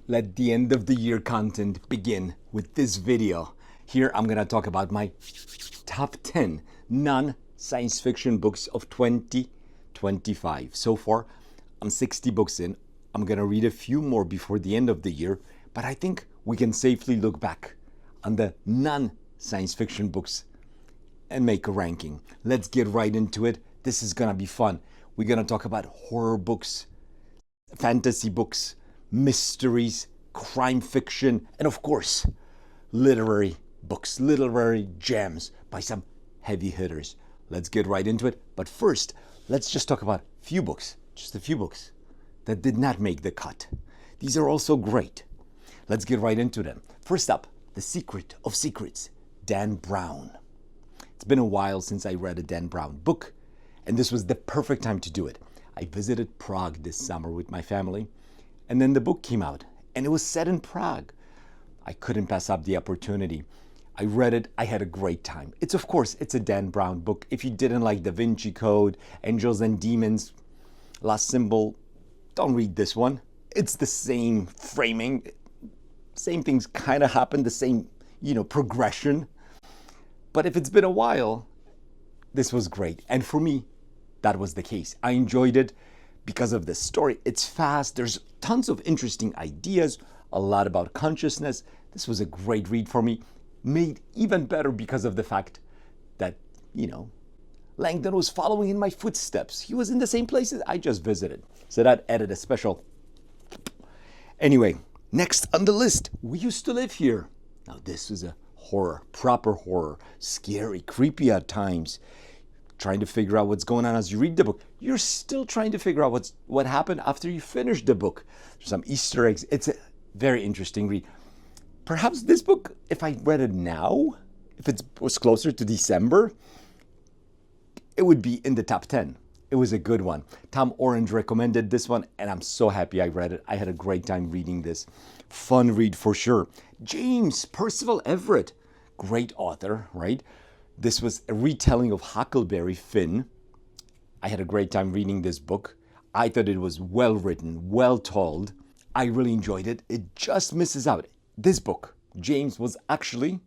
Let the end of the year content begin with this video. Here I'm gonna talk about my top 10 non-science fiction books of 2025. So far, I'm 60 books in. I'm gonna read a few more before the end of the year, but I think we can safely look back on the non-science fiction books and make a ranking. Let's get right into it. This is gonna be fun. We're gonna talk about horror books, fantasy books, mysteries, crime fiction, and of course, literary books, literary gems by some heavy hitters. Let's get right into it. But first, let's just talk about just a few books that did not make the cut. These are also great. Let's get right into them. First up, The Secret of Secrets, Dan Brown. It's been a while since I read a Dan Brown book, and this was the perfect time to do it. I visited Prague this summer with my family, and then the book came out, and it was set in Prague. I couldn't pass up the opportunity. I read it, I had a great time. It's a Dan Brown book. If you didn't like Da Vinci Code, Angels and Demons, Last Symbol, don't read this one. It's the same framing, same things kind of happen, the same, progression. But if it's been a while, this was great. And for me, that was the case. I enjoyed it because of the story. It's fast. There's tons of interesting ideas, a lot about consciousness. This was a great read for me. Made even better because of the fact that, Langdon was following in my footsteps. He was in the same places I just visited. So that added a special. Anyway, next on the list, We Used to Live Here. Now this is a horror, proper horror, scary, creepy at times. Trying to figure out what's going on as you read the book. You're still trying to figure out what happened after you finish the book. There's some Easter eggs. It's a very interesting read. Perhaps this book, if I read it now, if it was closer to December, it would be in the top 10. It was a good one. Tom Orange recommended this one, and I'm so happy I read it. I had a great time reading this. Fun read for sure. James Percival Everett, great author, right? This was a retelling of Huckleberry Finn. I had a great time reading this book. I thought it was well written, well told. I really enjoyed it. It just misses out. This book, James, was actually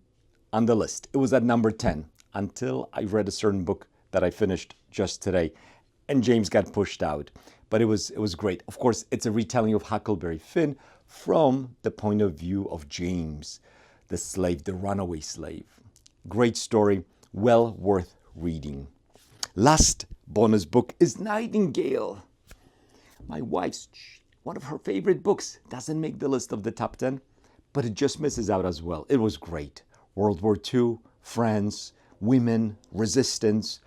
on the list. It was at number 10 until I read a certain book that I finished just today, and James got pushed out. But it was great. Of course, it's a retelling of Huckleberry Finn from the point of view of James, the slave, the runaway slave. Great story. Well worth reading. Last bonus book is Nightingale. My wife's, one of her favorite books. Doesn't make the list of the top 10, but it just misses out as well. It was great. World War II, France, women, resistance.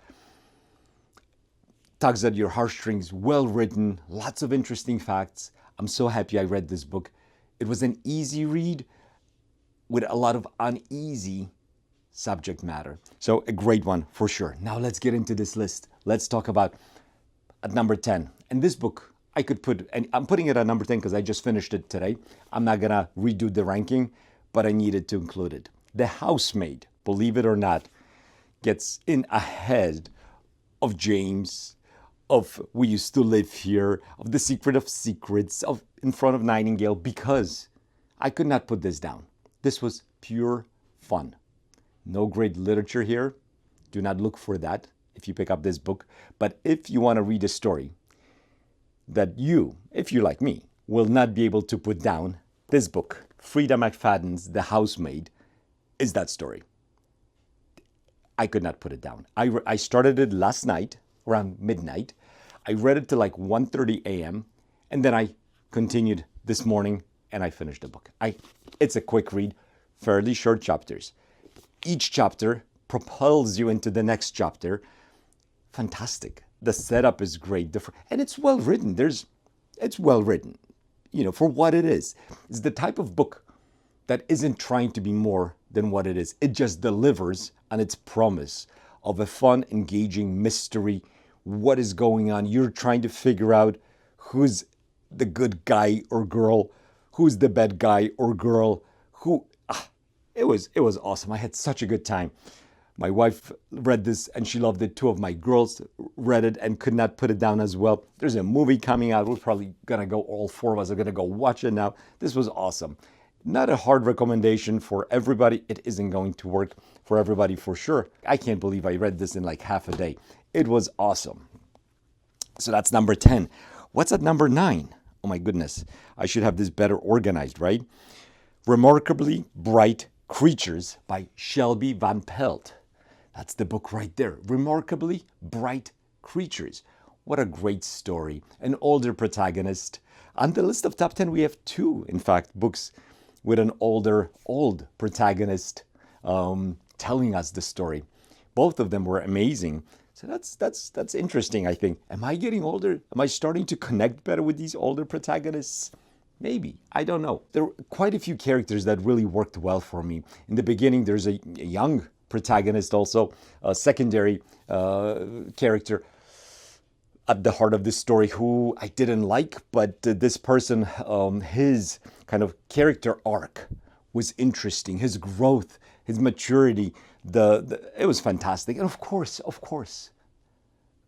Tugs at your heartstrings, well written, lots of interesting facts. I'm so happy I read this book. It was an easy read with a lot of uneasy subject matter. So a great one for sure. Now let's get into this list. Let's talk about at number 10. And this book I could put, and I'm putting it at number 10 because I just finished it today. I'm not gonna redo the ranking, but I needed to include it. The Housemaid, believe it or not, gets in ahead of James, of We Used to Live Here, of The Secret of Secrets, of In Front of Nightingale, because I could not put this down. This was pure fun. No great literature here. Do not look for that if you pick up this book. But if you want to read a story that you, if you're like me, will not be able to put down, this book, Freida McFadden's The Housemaid, is that story. I could not put it down. I started it last night, around midnight. I read it till like 1:30 a.m. And then I continued this morning and I finished the book. It's a quick read, fairly short chapters. Each chapter propels you into the next chapter. Fantastic. The setup is great. And it's well written. It's well written, for what it is. It's the type of book that isn't trying to be more than what it is. It just delivers on its promise of a fun, engaging mystery. What is going on? You're trying to figure out who's the good guy or girl, who's the bad guy or girl, It was awesome. I had such a good time. My wife read this and she loved it. Two of my girls read it and could not put it down as well. There's a movie coming out. We're probably gonna go, all four of us are gonna go watch it now. This was awesome. Not a hard recommendation for everybody. It isn't going to work for everybody for sure. I can't believe I read this in like half a day. It was awesome. So that's number 10. What's at number 9? Oh my goodness. I should have this better organized, right? Remarkably Bright Creatures by Shelby van Pelt. That's the book right there. Remarkably Bright Creatures. What a great story. An older protagonist. On the list of top 10, we have 2, in fact, books with an old protagonist telling us the story. Both of them were amazing. So that's interesting, I think. Am I getting older? Am I starting to connect better with these older protagonists? Maybe. I don't know. There were quite a few characters that really worked well for me. In the beginning, there's a young protagonist also, a secondary character at the heart of this story who I didn't like, but this person, his kind of character arc was interesting. His growth, his maturity, it was fantastic. And of course,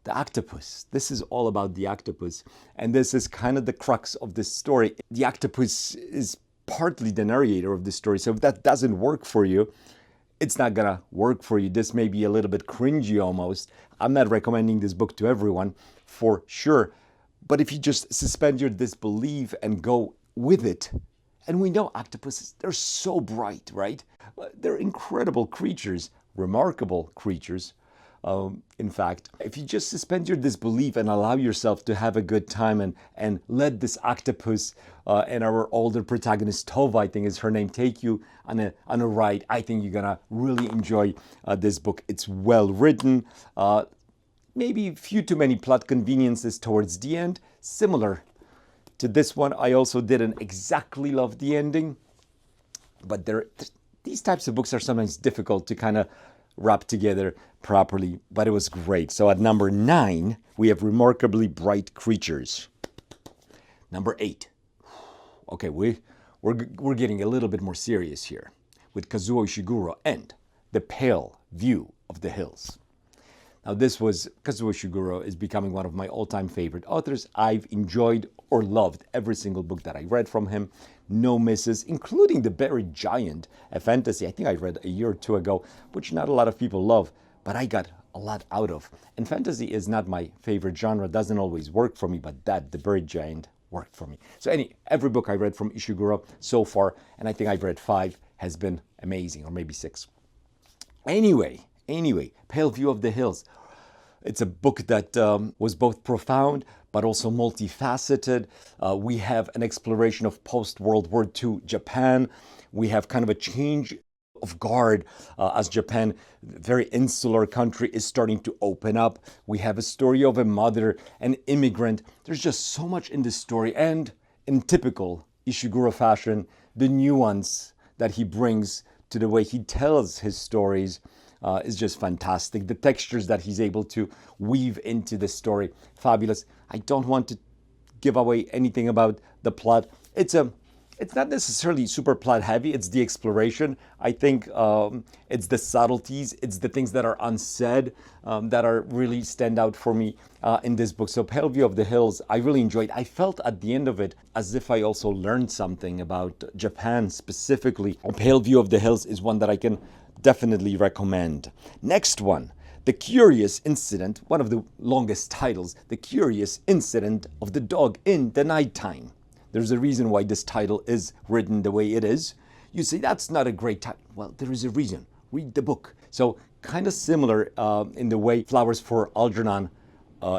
the octopus. This is all about the octopus. And this is kind of the crux of this story. The octopus is partly the narrator of the story. So if that doesn't work for you, it's not gonna work for you. This may be a little bit cringy almost. I'm not recommending this book to everyone, for sure. But if you just suspend your disbelief and go with it, and we know octopuses, they're so bright, right? They're incredible creatures, remarkable creatures. In fact, if you just suspend your disbelief and allow yourself to have a good time and let this octopus and our older protagonist, Tova, I think is her name, take you on a ride, I think you're gonna really enjoy this book. It's well written, maybe a few too many plot conveniences towards the end, similar to this one. I also didn't exactly love the ending, but these types of books are sometimes difficult to kind of wrap together properly, but it was great. So at number 9, we have Remarkably Bright Creatures. Number 8. Okay, we're getting a little bit more serious here with Kazuo Ishiguro and The Pale View of the Hills. Now Kazuo Ishiguro is becoming one of my all-time favorite authors. I've enjoyed or loved every single book that I read from him. No misses, including The Buried Giant, a fantasy I think I read a year or two ago, which not a lot of people love, but I got a lot out of. And fantasy is not my favorite genre, doesn't always work for me, but The Buried Giant worked for me. So every book I read from Ishiguro so far, and I think I've read 5, has been amazing, or maybe 6. Anyway, Pale View of the Hills. It's a book that was both profound but also multifaceted. We have an exploration of post-World War II Japan. We have kind of a change of guard as Japan, very insular country, is starting to open up. We have a story of a mother, an immigrant. There's just so much in this story, and in typical Ishiguro fashion, the nuance that he brings to the way he tells his stories is just fantastic. The textures that he's able to weave into the story, fabulous. I don't want to give away anything about the plot. It's not necessarily super plot heavy. It's the exploration. I think it's the subtleties. It's the things that are unsaid that are really stand out for me in this book. So Pale View of the Hills, I really enjoyed. I felt at the end of it as if I also learned something about Japan specifically. Pale View of the Hills is one that I can definitely recommend. Next one, The Curious Incident, one of the longest titles, The Curious Incident of the Dog in the Nighttime. There's a reason why this title is written the way it is. You say, that's not a great title. Well, there is a reason. Read the book. So kind of similar in the way Flowers for Algernon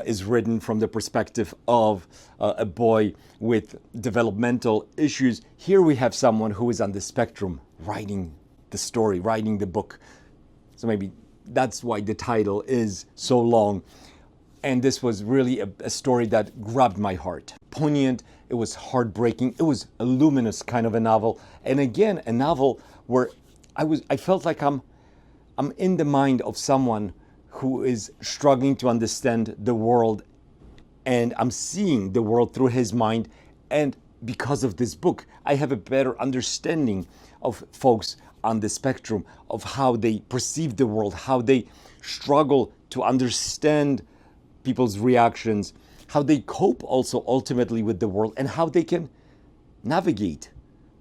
is written from the perspective of a boy with developmental issues. Here we have someone who is on the spectrum writing the story, writing the book. So maybe that's why the title is so long. And this was really a story that grabbed my heart. Poignant, it was heartbreaking, it was a luminous kind of a novel. And again, a novel where I felt like I'm in the mind of someone who is struggling to understand the world, and I'm seeing the world through his mind. And because of this book, I have a better understanding of folks on the spectrum of how they perceive the world, how they struggle to understand people's reactions, how they cope also ultimately with the world, and how they can navigate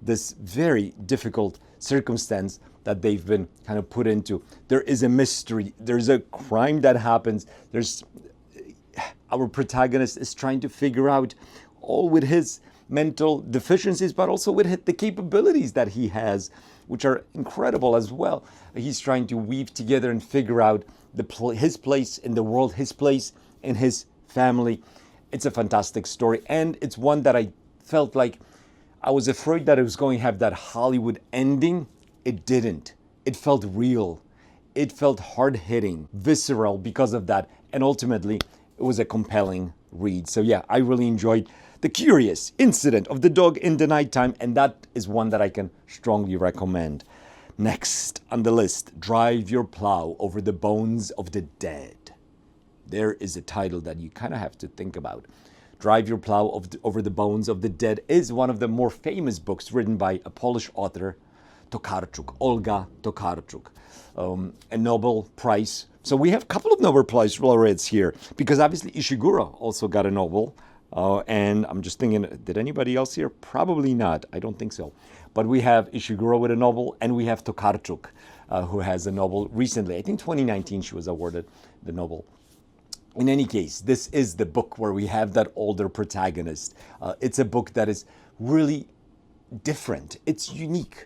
this very difficult circumstance that they've been kind of put into. There is a mystery, there's a crime that happens, there's our protagonist is trying to figure out, all with his mental deficiencies, but also with the capabilities that he has, which are incredible as well. He's trying to weave together and figure out his place in the world, his place in his family. It's a fantastic story, and it's one that I felt like I was afraid that it was going to have that Hollywood ending. It didn't. It felt real. It felt hard-hitting, visceral because of that, and ultimately it was a compelling read. So yeah, I really enjoyed The Curious Incident of the Dog in the Nighttime, and that is one that I can strongly recommend. Next on the list, Drive Your Plow Over the Bones of the Dead. There is a title that you kind of have to think about. Drive Your Plow Over the Bones of the Dead is one of the more famous books written by a Polish author, Tokarczuk, Olga Tokarczuk, a Nobel Prize. So we have a couple of Nobel Prize laureates here, because obviously Ishiguro also got a Nobel. And I'm just thinking, did anybody else here? Probably not. I don't think so. But we have Ishiguro with a Nobel, and we have Tokarczuk, who has a Nobel recently. I think 2019 she was awarded the Nobel. In any case, this is the book where we have that older protagonist. It's a book that is really different. It's unique.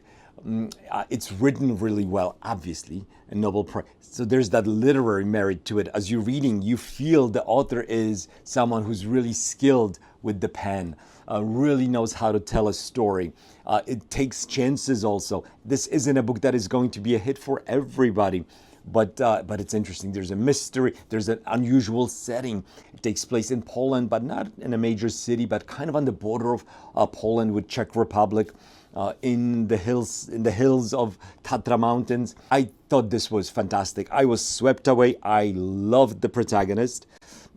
It's written really well, obviously, a Nobel Prize. So there's that literary merit to it. As you're reading, you feel the author is someone who's really skilled with the pen, really knows how to tell a story. It takes chances also. This isn't a book that is going to be a hit for everybody. But it's interesting. There's a mystery. There's an unusual setting. It takes place in Poland, but not in a major city, but kind of on the border of Poland with Czech Republic, in the hills of Tatra Mountains. I thought this was fantastic. I was swept away. I loved the protagonist,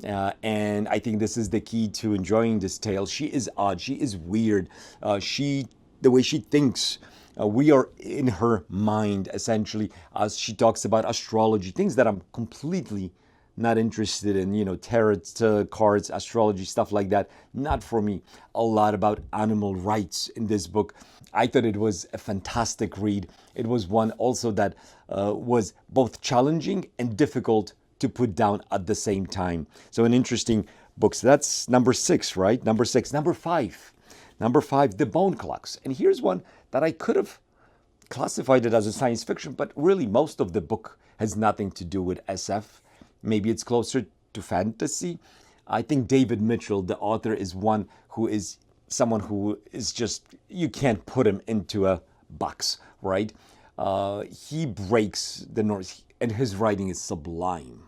and I think this is the key to enjoying this tale. She is odd. She is weird. The way she thinks. We are in her mind, essentially, as she talks about astrology, things that I'm completely not interested in, tarot cards, astrology, stuff like that. Not for me. A lot about animal rights in this book. I thought it was a fantastic read. It was one also that was both challenging and difficult to put down at the same time. So an interesting book. So that's number 6, right? Number 6. Number 5. Number 5, The Bone Clocks. And here's one that I could have classified it as a science fiction, but really most of the book has nothing to do with SF. Maybe it's closer to fantasy. I think David Mitchell, the author, is one who is someone who is just, you can't put him into a box, right? He breaks the norms, and his writing is sublime.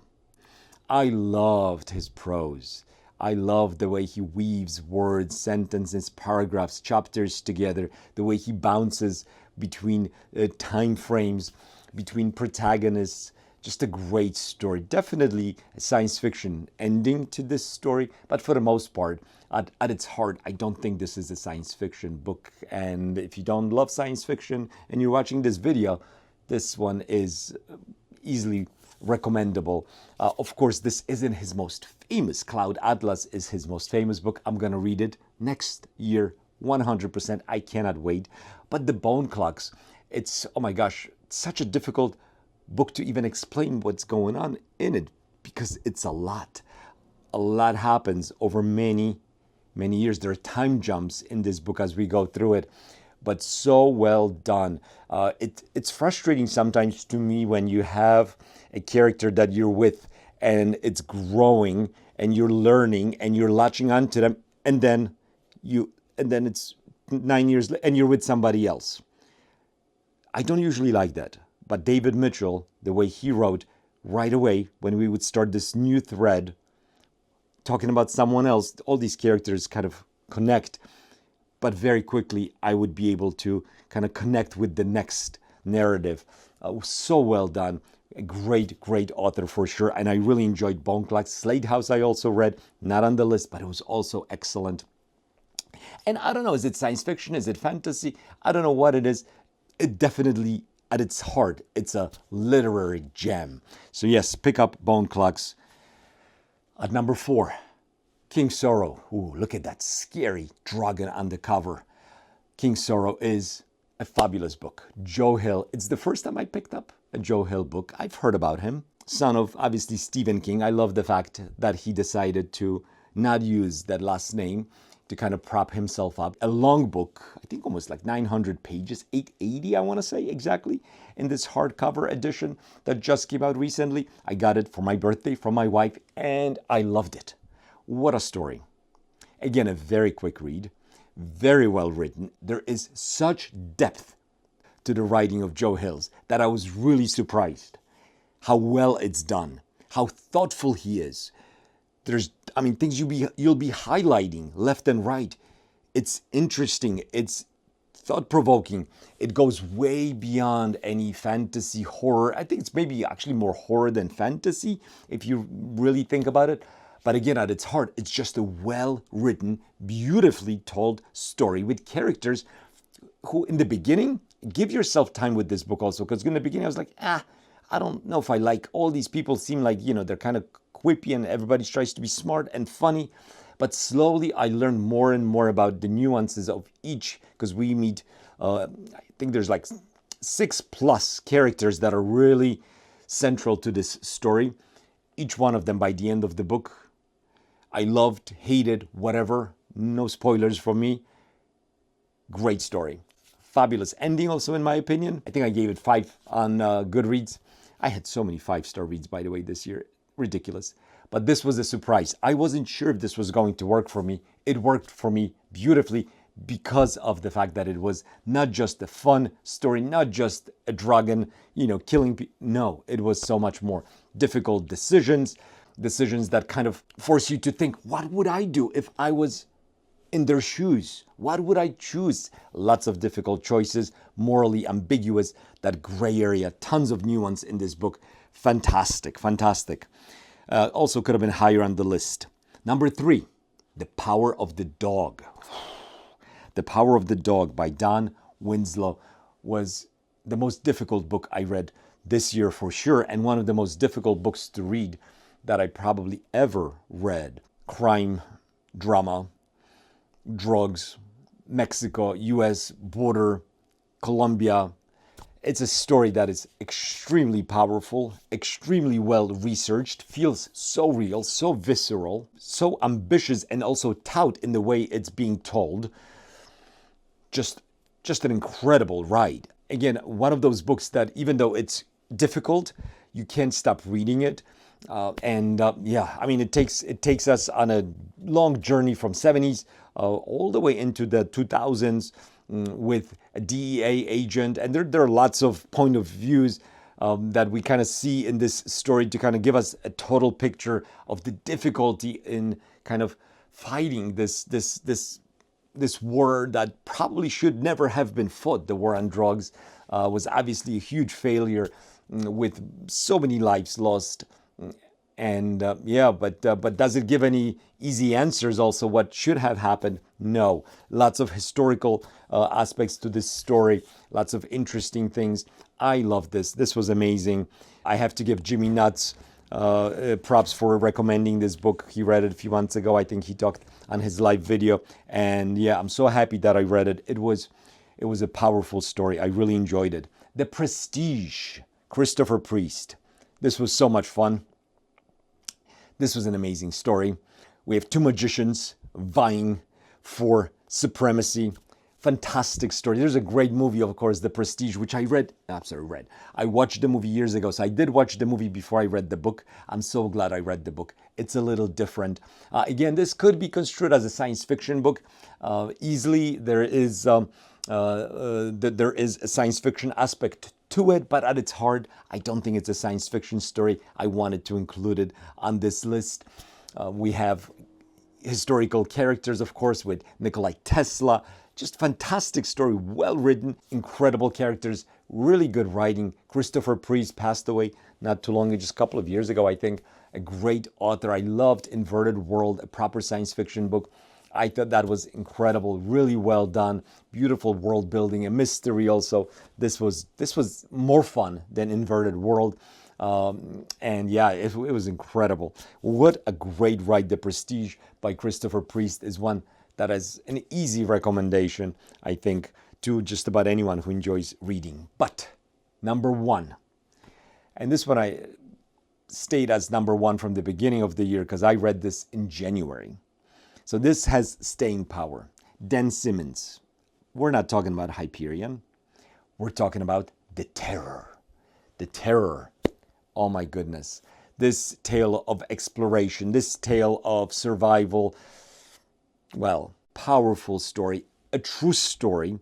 I loved his prose. I love the way he weaves words, sentences, paragraphs, chapters together, the way he bounces between time frames, between protagonists. Just a great story. Definitely a science fiction ending to this story, but for the most part, at its heart, I don't think this is a science fiction book. And if you don't love science fiction and you're watching this video, this one is easily recommendable. Of course, this isn't his most famous. Cloud Atlas is his most famous book. I'm going to read it next year, 100%. I cannot wait. But The Bone Clocks, it's, oh my gosh, such a difficult book to even explain what's going on in it, because it's a lot. A lot happens over many, many years. There are time jumps in this book as we go through it, but so well done. It's frustrating sometimes to me when you have a character that you're with and it's growing and you're learning and you're latching onto them, and then it's 9 years and you're with somebody else. I don't usually like that. But David Mitchell, the way he wrote, right away, when we would start this new thread, talking about someone else, all these characters kind of connect. But very quickly, I would be able to kind of connect with the next narrative. So well done. A great, great author for sure. And I really enjoyed Bone Clocks. Slade House I also read. Not on the list, but it was also excellent. And I don't know, is it science fiction? Is it fantasy? I don't know what it is. It definitely at its heart, it's a literary gem. So yes, pick up Bone Clocks. At number 4, King Sorrow. Ooh, look at that scary dragon on the cover. King Sorrow is a fabulous book. Joe Hill. It's the first time I picked up a Joe Hill book. I've heard about him. Son of, obviously, Stephen King. I love the fact that he decided to not use that last name to kind of prop himself up. A long book, I think almost like 900 pages, 880, I want to say exactly, in this hardcover edition that just came out recently. I got it for my birthday from my wife, and I loved it. What a story. Again, a very quick read, very well written. There is such depth to the writing of Joe Hill's that I was really surprised how well it's done, how thoughtful he is. There's, things you'll be highlighting left and right. It's interesting. It's thought-provoking. It goes way beyond any fantasy horror. I think it's maybe actually more horror than fantasy, if you really think about it. But again, at its heart, it's just a well-written, beautifully told story with characters who, in the beginning, give yourself time with this book also. Because in the beginning, I was like, I don't know if I like all these people. Seem like, they're kind of quippy and everybody tries to be smart and funny. But slowly I learned more and more about the nuances of each, because we meet, I think there's like 6+ characters that are really central to this story. Each one of them by the end of the book, I loved, hated, whatever. No spoilers from me. Great story. Fabulous ending also, in my opinion. I think I gave it 5 on Goodreads. I had so many 5-star reads, by the way, this year. Ridiculous. But this was a surprise. I wasn't sure if this was going to work for me. It worked for me beautifully because of the fact that it was not just a fun story, not just a dragon, killing people. No, it was so much more. Difficult decisions that kind of force you to think, what would I do if I was in their shoes? What would I choose? Lots of difficult choices, morally ambiguous, that gray area, tons of nuance in this book. Fantastic, fantastic. Also could have been higher on the list. Number 3, The Power of the Dog. The Power of the Dog by Don Winslow was the most difficult book I read this year for sure, and one of the most difficult books to read that I probably ever read. Crime, drama, drugs, Mexico, US border, Colombia. It's a story that is extremely powerful, extremely well researched, feels so real, so visceral, so ambitious, and also tout in the way it's being told. Just an incredible ride. Again, one of those books that even though it's difficult, you can't stop reading it. It takes us on a long journey from 70s all the way into the 2000s with a DEA agent, and there are lots of point of views that we kind of see in this story to kind of give us a total picture of the difficulty in kind of fighting this war that probably should never have been fought. The war on drugs was obviously a huge failure with so many lives lost. But does it give any easy answers also what should have happened? No. Lots of historical aspects to this story, lots of interesting things. I love this. This was amazing. I have to give Jimmy Nuts props for recommending this book. He read it a few months ago. I think he talked on his live video. And yeah, I'm so happy that I read it. It was a powerful story. I really enjoyed it. The Prestige, Christopher Priest. This was so much fun. This was an amazing story. We have 2 magicians vying for supremacy. Fantastic story. There's a great movie, of course, The Prestige, which I watched the movie years ago. So I did watch the movie before I read the book. I'm so glad I read the book. It's a little different. Again, this could be construed as a science fiction book. Easily, there is a science fiction aspect to it, but at its heart, I don't think it's a science fiction story. I wanted to include it on this list. We have historical characters, of course, with Nikola Tesla. Just fantastic story, well written, incredible characters, really good writing. Christopher Priest passed away not too long ago, just a couple of years ago, I think. A great author. I loved Inverted World, a proper science fiction book. I thought that was incredible, really well done, beautiful world building, a mystery also. This was more fun than Inverted World. And yeah, it was incredible. What a great ride. The Prestige by Christopher Priest is one that is an easy recommendation, I think, to just about anyone who enjoys reading. But number one, and this one I stayed as number one from the beginning of the year because I read this in January. So this has staying power. Dan Simmons. We're not talking about Hyperion. We're talking about The Terror. The Terror. Oh my goodness. This tale of exploration, this tale of survival, well, powerful story, a true story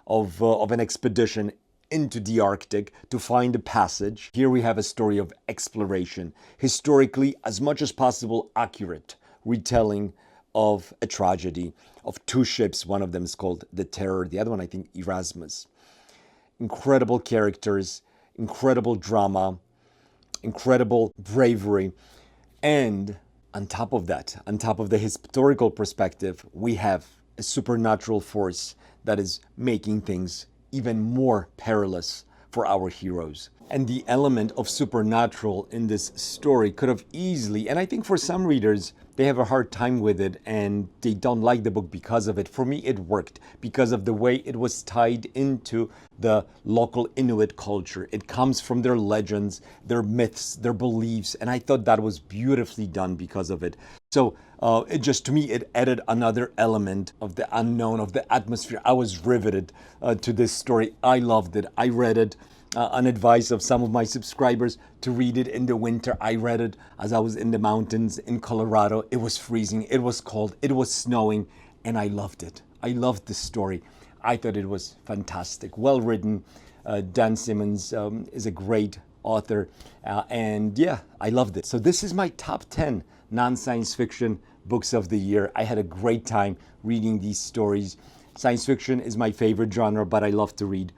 of an expedition into the Arctic to find a passage. Here we have a story of exploration, historically, as much as possible, accurate retelling of a tragedy of two ships. One of them is called The Terror, the other one, I think, Erasmus. Incredible characters, incredible drama, incredible bravery. And on top of that, on top of the historical perspective, we have a supernatural force that is making things even more perilous for our heroes. And the element of supernatural in this story could have easily, and I think for some readers, they have a hard time with it and they don't like the book because of it. For me, it worked because of the way it was tied into the local Inuit culture. It comes from their legends, their myths, their beliefs, and I thought that was beautifully done because of it. So it just, to me, it added another element of the unknown, of the atmosphere. I was riveted to this story. I loved it. I read it on advice of some of my subscribers to read it in the winter. I read it as I was in the mountains in Colorado. It was freezing, it was cold, it was snowing, and I loved it. I loved the story. I thought it was fantastic, well written. Dan Simmons is a great author, and yeah, I loved it. So this is my top 10 non-science fiction books of the year. I had a great time reading these stories. Science fiction is my favorite genre, but I love to read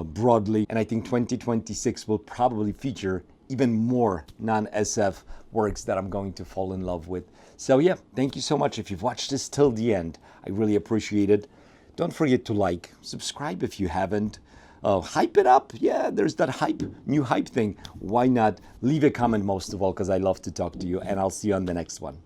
broadly. And I think 2026 will probably feature even more non-SF works that I'm going to fall in love with. So yeah, thank you so much. If you've watched this till the end, I really appreciate it. Don't forget to like, subscribe if you haven't. Hype it up. Yeah, there's that new hype thing. Why not? Leave a comment most of all, because I love to talk to you, and I'll see you on the next one.